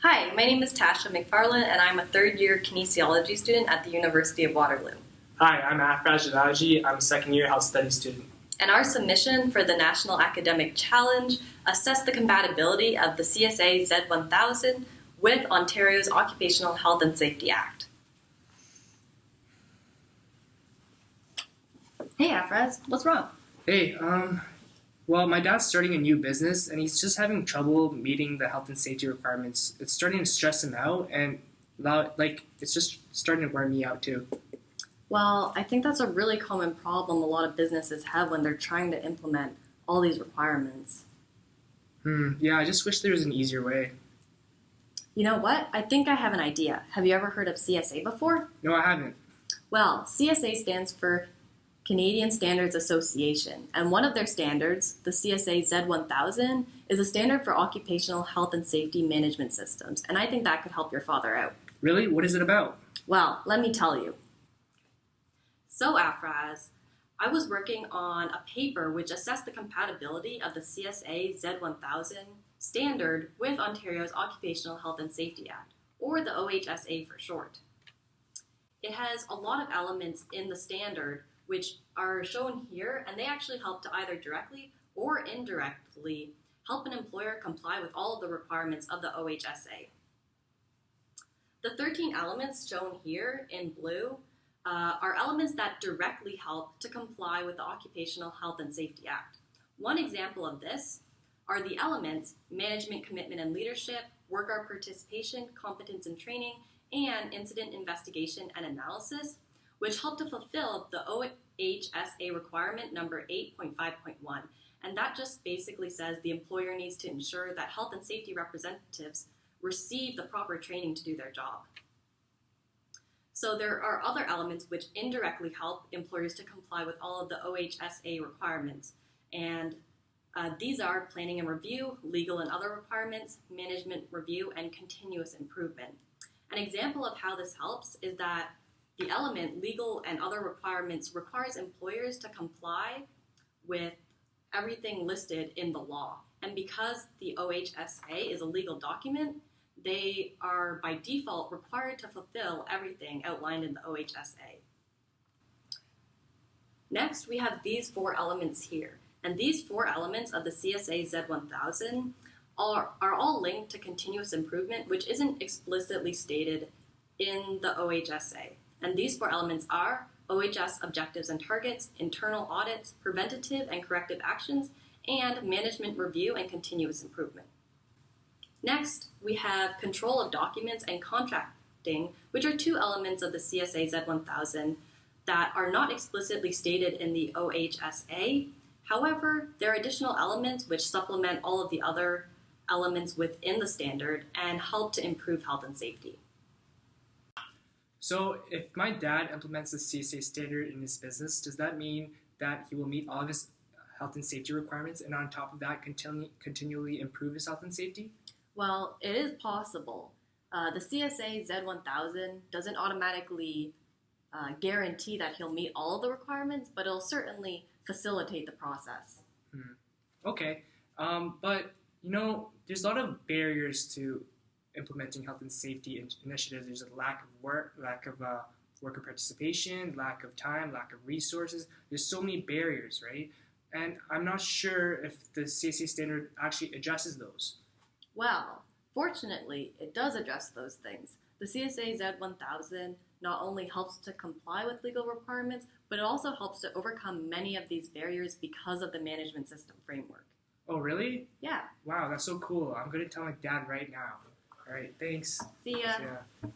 Hi, my name is Tasha McFarland, and I'm a third-year kinesiology student at the University of Waterloo. Hi, I'm Afraj Jalaji. I'm a second-year health studies student. And our submission for the National Academic Challenge assessed the compatibility of the CSA Z1000 with Ontario's Occupational Health and Safety Act. Hey, Afraj, what's wrong? Hey, well, my dad's starting a new business and he's just having trouble meeting the health and safety requirements. It's starting to stress him out and it's just starting to wear me out too. Well, I think that's a really common problem a lot of businesses have when they're trying to implement all these requirements. Yeah, I just wish there was an easier way. You know what? I think I have an idea. Have you ever heard of CSA before? No, I haven't. Well, CSA stands for Canadian Standards Association, and one of their standards, the CSA Z1000, is a standard for occupational health and safety management systems, and I think that could help your father out. Really? What is it about? Well, let me tell you. So, Afraz, I was working on a paper which assessed the compatibility of the CSA Z1000 standard with Ontario's Occupational Health and Safety Act, or the OHSA for short. It has a lot of elements in the standard which are shown here, and they actually help to either directly or indirectly help an employer comply with all of the requirements of the OHSA. The 13 elements shown here in blue are elements that directly help to comply with the Occupational Health and Safety Act. One example of this are the elements management, commitment, and leadership, worker participation, competence and training, and incident investigation and analysis, which help to fulfill the OHSA requirement number 8.5.1. And that just basically says the employer needs to ensure that health and safety representatives receive the proper training to do their job. So there are other elements which indirectly help employers to comply with all of the OHSA requirements. And these are planning and review, legal and other requirements, management review, and continuous improvement. An example of how this helps is that the element legal and other requirements requires employers to comply with everything listed in the law. And because the OHSA is a legal document, they are by default required to fulfill everything outlined in the OHSA. Next, we have these 4 elements here. And these 4 elements of the CSA Z1000 are all linked to continuous improvement, which isn't explicitly stated in the OHSA. And these 4 elements are OHS objectives and targets, internal audits, preventative and corrective actions, and management review and continuous improvement. Next, we have control of documents and contracting, which are 2 elements of the CSA Z1000 that are not explicitly stated in the OHSA. However, there are additional elements which supplement all of the other elements within the standard and help to improve health and safety. So, if my dad implements the CSA standard in his business, does that mean that he will meet all of his health and safety requirements and on top of that continually improve his health and safety? Well, it is possible. The CSA Z1000 doesn't automatically guarantee that he'll meet all of the requirements, but it'll certainly facilitate the process. Okay, but there's a lot of barriers to implementing health and safety initiatives. There's a lack of worker participation, lack of time, lack of resources. There's so many barriers, right? And I'm not sure if the CSA standard actually addresses those. Well, fortunately, it does address those things. The CSA Z1000 not only helps to comply with legal requirements, but it also helps to overcome many of these barriers because of the management system framework. Oh, really? Yeah. Wow, that's so cool. I'm going to tell my dad right now. All right, thanks. See ya. See ya.